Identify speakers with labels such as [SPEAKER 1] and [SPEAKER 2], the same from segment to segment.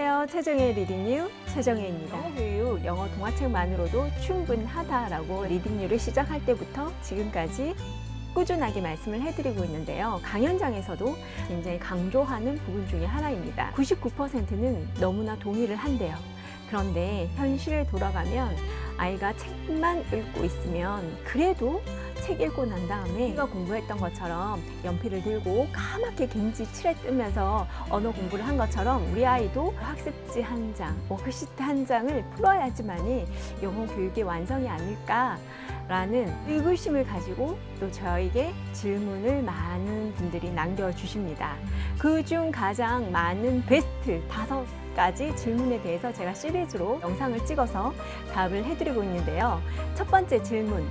[SPEAKER 1] 안녕하세요. 최정의 리딩뉴 최정혜입니다. 영어교육, 영어 동화책만으로도 충분하다라고 리딩뉴를 시작할 때부터 지금까지 꾸준하게 말씀을 해드리고 있는데요. 강연장에서도 굉장히 강조하는 부분 중에 하나입니다. 99%는 너무나 동의를 한대요. 그런데 현실에 돌아가면 아이가 책만 읽고 있으면 그래도 책 읽고 난 다음에 우리가 공부했던 것처럼 연필을 들고 까맣게 갱지 칠해 뜨면서 언어 공부를 한 것처럼 우리 아이도 학습지 한 장, 워크시트 한 장을 풀어야지만이 영어 교육의 완성이 아닐까라는 의구심을 가지고 또 저에게 질문을 많은 분들이 남겨주십니다. 그중 가장 많은 베스트 5가지 질문에 대해서 제가 시리즈로 영상을 찍어서 답을 해드리고 있는데요. 첫 번째 질문.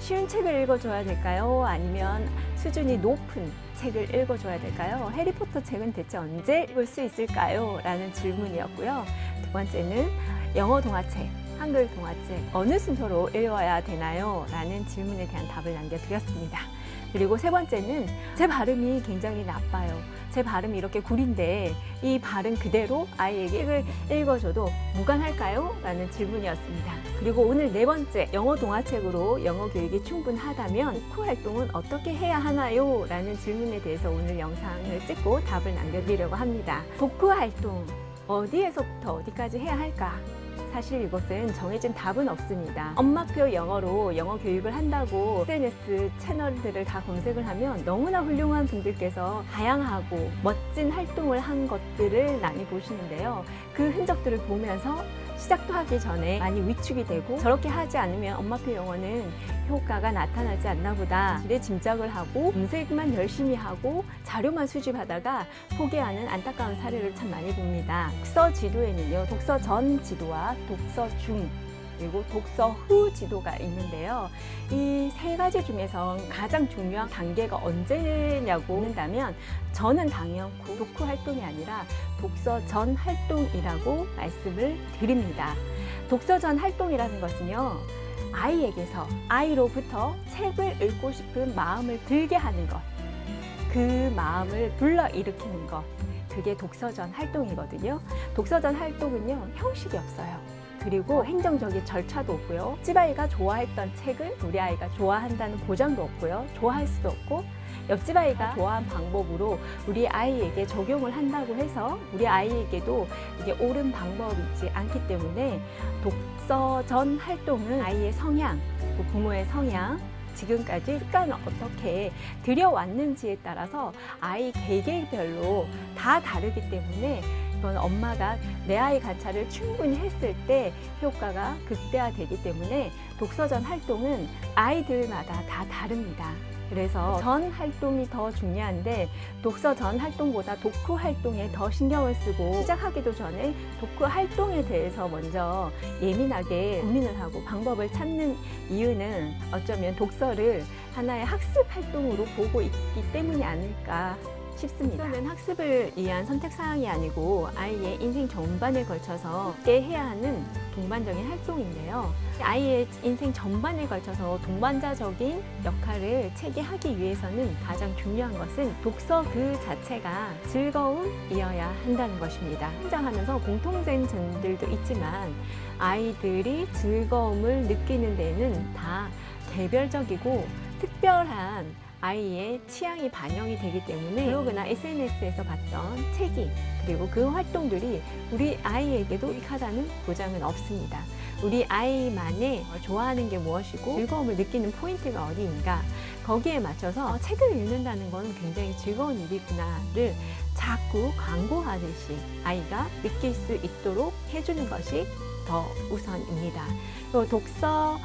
[SPEAKER 1] 쉬운 책을 읽어줘야 될까요? 아니면 수준이 높은 책을 읽어줘야 될까요? 해리포터 책은 대체 언제 읽을 수 있을까요? 라는 질문이었고요. 두 번째는 영어 동화책, 한글 동화책 어느 순서로 읽어야 되나요? 라는 질문에 대한 답을 남겨드렸습니다. 그리고 세 번째는 제 발음이 굉장히 나빠요. 제 발음이 이렇게 구린데 이 발음 그대로 아이에게 책을 읽어줘도 무관할까요? 라는 질문이었습니다. 그리고 오늘 네 번째, 영어 동화책으로 영어 교육이 충분하다면 독후 활동은 어떻게 해야 하나요? 라는 질문에 대해서 오늘 영상을 찍고 답을 남겨드리려고 합니다. 독후 활동, 어디에서부터 어디까지 해야 할까? 사실 이것은 정해진 답은 없습니다. 엄마표 영어로 영어 교육을 한다고 SNS 채널들을 다 검색을 하면 너무나 훌륭한 분들께서 다양하고 멋진 활동을 한 것들을 많이 보시는데요. 그 흔적들을 보면서 시작도 하기 전에 많이 위축이 되고 저렇게 하지 않으면 엄마표 영어는 효과가 나타나지 않나 보다 이래 짐작을 하고 검색만 열심히 하고 자료만 수집하다가 포기하는 안타까운 사례를 참 많이 봅니다. 독서 지도에는요, 독서 전 지도와 독서 중 그리고 독서 후 지도가 있는데요. 이 세 가지 중에서 가장 중요한 단계가 언제냐고 묻는다면 저는 당연히 독후 활동이 아니라 독서 전 활동이라고 말씀을 드립니다. 독서 전 활동이라는 것은요, 아이에게서 아이로부터 책을 읽고 싶은 마음을 들게 하는 것, 그 마음을 불러일으키는 것, 그게 독서 전 활동이거든요. 독서 전 활동은요, 형식이 없어요. 그리고 행정적인 절차도 없고요. 집 아이가 좋아했던 책을 우리 아이가 좋아한다는 보장도 없고요. 좋아할 수도 없고, 옆집 아이가 좋아한 방법으로 우리 아이에게 적용을 한다고 해서 우리 아이에게도 이게 옳은 방법이지 않기 때문에 독서 전 활동은 아이의 성향, 부모의 성향, 지금까지 습관을 어떻게 들여왔는지에 따라서 아이 개개별로 다 다르기 때문에 이건 엄마가 내 아이 관찰을 충분히 했을 때 효과가 극대화되기 때문에 독서 전 활동은 아이들마다 다 다릅니다. 그래서 전 활동이 더 중요한데 독서 전 활동보다 독후 활동에 더 신경을 쓰고 시작하기도 전에 독후 활동에 대해서 먼저 예민하게 고민을 하고 방법을 찾는 이유는 어쩌면 독서를 하나의 학습 활동으로 보고 있기 때문이 아닐까 싶습니다. 독서는 학습을 위한 선택사항이 아니고 아이의 인생 전반에 걸쳐서 함께 해야 하는 동반적인 활동인데요. 아이의 인생 전반에 걸쳐서 동반자적인 역할을 체계하기 위해서는 가장 중요한 것은 독서 그 자체가 즐거움이어야 한다는 것입니다. 성장하면서 공통된 점들도 있지만 아이들이 즐거움을 느끼는 데는 다 개별적이고 특별한 아이의 취향이 반영이 되기 때문에 블로그나 SNS에서 봤던 책이 그리고 그 활동들이 우리 아이에게도 유익하다는 보장은 없습니다. 우리 아이만의 좋아하는 게 무엇이고 즐거움을 느끼는 포인트가 어디인가, 거기에 맞춰서 책을 읽는다는 건 굉장히 즐거운 일이구나를 자꾸 광고하듯이 아이가 느낄 수 있도록 해주는 것이 더 우선입니다. 또 독서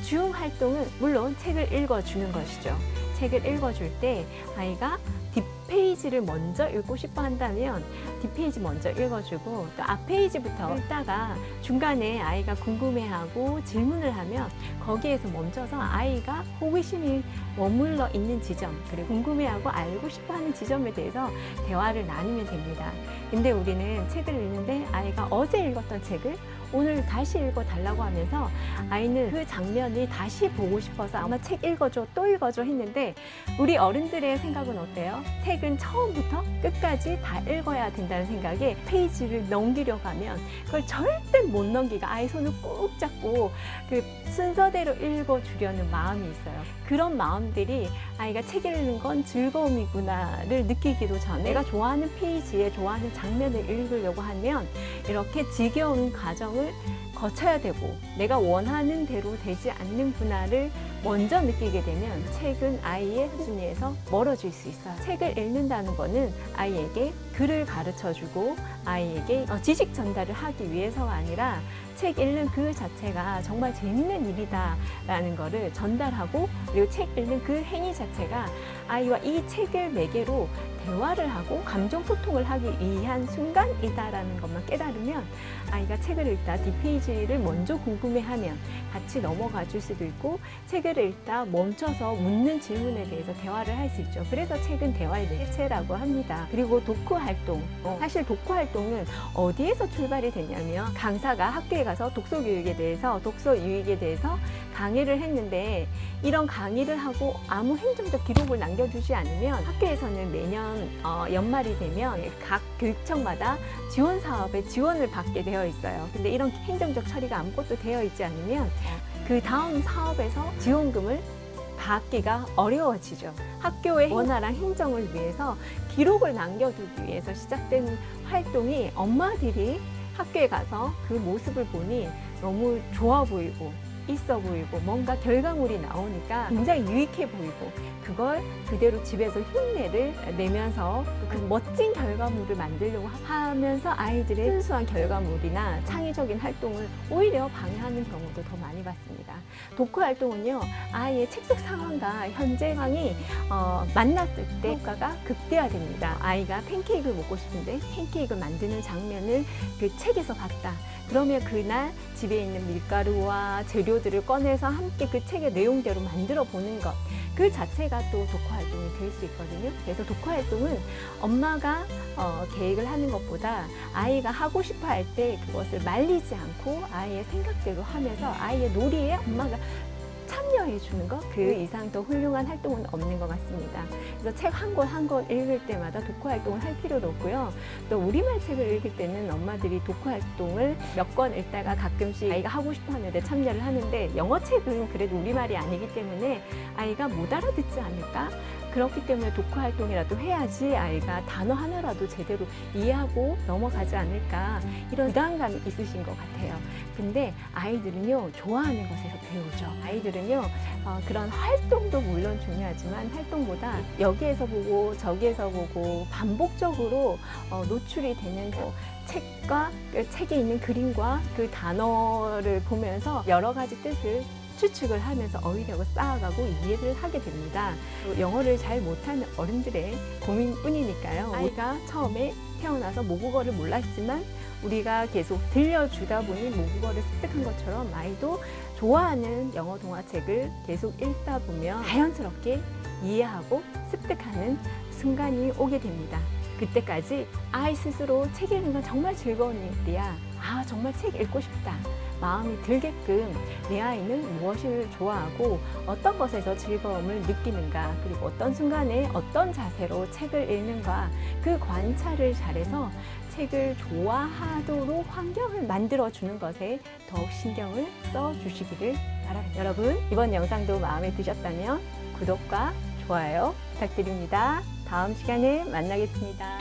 [SPEAKER 1] 중 활동은 물론 책을 읽어주는 것이죠. 책을 읽어줄 때 아이가 뒷페이지를 먼저 읽고 싶어 한다면 뒷페이지 먼저 읽어주고 또 앞페이지부터 읽다가 중간에 아이가 궁금해하고 질문을 하면 거기에서 멈춰서 아이가 호기심이 머물러 있는 지점 그리고 궁금해하고 알고 싶어 하는 지점에 대해서 대화를 나누면 됩니다. 근데 우리는 책을 읽는데 아이가 어제 읽었던 책을 오늘 다시 읽어달라고 하면서 아이는 그 장면이 다시 보고 싶어서 아마 책 읽어줘 또 읽어줘 했는데, 우리 어른들의 생각은 어때요? 책은 처음부터 끝까지 다 읽어야 된다는 생각에 페이지를 넘기려고 하면 그걸 절대 못 넘기고 아이 손을 꾹 잡고 그 순서대로 읽어주려는 마음이 있어요. 그런 마음들이 아이가 책 읽는 건 즐거움이구나를 느끼기도 전에 내가 좋아하는 페이지에 좋아하는 장면을 읽으려고 하면 이렇게 지겨운 과정을 거쳐야 되고 내가 원하는 대로 되지 않는구나를 먼저 느끼게 되면 책은 아이의 수준에서 멀어질 수 있어요. 책을 읽는다는 거는 아이에게 글을 가르쳐주고 아이에게 지식 전달을 하기 위해서가 아니라 책 읽는 그 자체가 정말 재밌는 일이다 라는 거를 전달하고, 그리고 책 읽는 그 행위 자체가 아이와 이 책을 매개로 대화를 하고 감정 소통을 하기 위한 순간이다라는 것만 깨달으면 아이가 책을 읽다 뒷페이지를 먼저 궁금해하면 같이 넘어가 줄 수도 있고, 책을 읽다 멈춰서 묻는 질문에 대해서 대화를 할 수 있죠. 그래서 책은 대화의 매체라고 합니다. 그리고 독후 활동, 사실 독후 활동은 어디에서 출발이 됐냐면 강사가 학교에 가서 독서 유익에 대해서 강의를 했는데, 이런 강의를 하고 아무 행정적 기록을 남겨두지 않으면 학교에서는 매년 연말이 되면 각 교육청마다 지원 사업에 지원을 받게 되어 있어요. 근데 이런 행정적 처리가 아무것도 되어 있지 않으면 그 다음 사업에서 지원금을 받기가 어려워지죠. 학교의 원활한 행정을 위해서 기록을 남겨두기 위해서 시작된 활동이 엄마들이 학교에 가서 그 모습을 보니 너무 좋아 보이고 있어 보이고 뭔가 결과물이 나오니까 굉장히 유익해 보이고, 그걸 그대로 집에서 흉내를 내면서 그 멋진 결과물을 만들려고 하면서 아이들의 순수한 결과물이나 창의적인 활동을 오히려 방해하는 경우도 더 많이 봤습니다. 독후 활동은요, 아이의 책 속 상황과 현재 상황이 만났을 때 효과가 극대화됩니다. 아이가 팬케이크를 먹고 싶은데 팬케이크를 만드는 장면을 그 책에서 봤다. 그러면 그날 집에 있는 밀가루와 재료들을 꺼내서 함께 그 책의 내용대로 만들어 보는 것, 그 자체가 또 독후 활동이 될 수 있거든요. 그래서 독후 활동은 엄마가 계획을 하는 것보다 아이가 하고 싶어 할 때 그것을 말리지 않고 아이의 생각대로 하면서 아이의 놀이에 엄마가 참여해 주는 것, 그 이상 더 훌륭한 활동은 없는 것 같습니다. 그래서 책 한 권 한 권 읽을 때마다 독후 활동을 할 필요도 없고요. 또 우리말 책을 읽을 때는 엄마들이 독후 활동을 몇 권 읽다가 가끔씩 아이가 하고 싶어 하는데 참여를 하는데, 영어 책은 그래도 우리말이 아니기 때문에 아이가 못 알아듣지 않을까? 그렇기 때문에 독후 활동이라도 해야지 아이가 단어 하나라도 제대로 이해하고 넘어가지 않을까, 이런 부담감이 있으신 것 같아요. 근데 아이들은요, 좋아하는 것에서 배우죠. 아이들은요, 그런 활동도 물론 중요하지만 활동보다 여기에서 보고 저기에서 보고 반복적으로 노출이 되는 책과 그 책에 있는 그림과 그 단어를 보면서 여러 가지 뜻을 추측을 하면서 어휘력을 쌓아가고 이해를 하게 됩니다. 영어를 잘 못하는 어른들의 고민뿐이니까요. 아이가 처음에 태어나서 모국어를 몰랐지만 우리가 계속 들려주다 보니 모국어를 습득한 것처럼 아이도 좋아하는 영어 동화책을 계속 읽다 보면 자연스럽게 이해하고 습득하는 순간이 오게 됩니다. 그때까지 아이 스스로 책 읽는 건 정말 즐거운 일이야. 정말 책 읽고 싶다. 마음이 들게끔 내 아이는 무엇을 좋아하고 어떤 것에서 즐거움을 느끼는가, 그리고 어떤 순간에 어떤 자세로 책을 읽는가, 그 관찰을 잘해서 책을 좋아하도록 환경을 만들어주는 것에 더욱 신경을 써주시기를 바랍니다. 여러분, 이번 영상도 마음에 드셨다면 구독과 좋아요 부탁드립니다. 다음 시간에 만나겠습니다.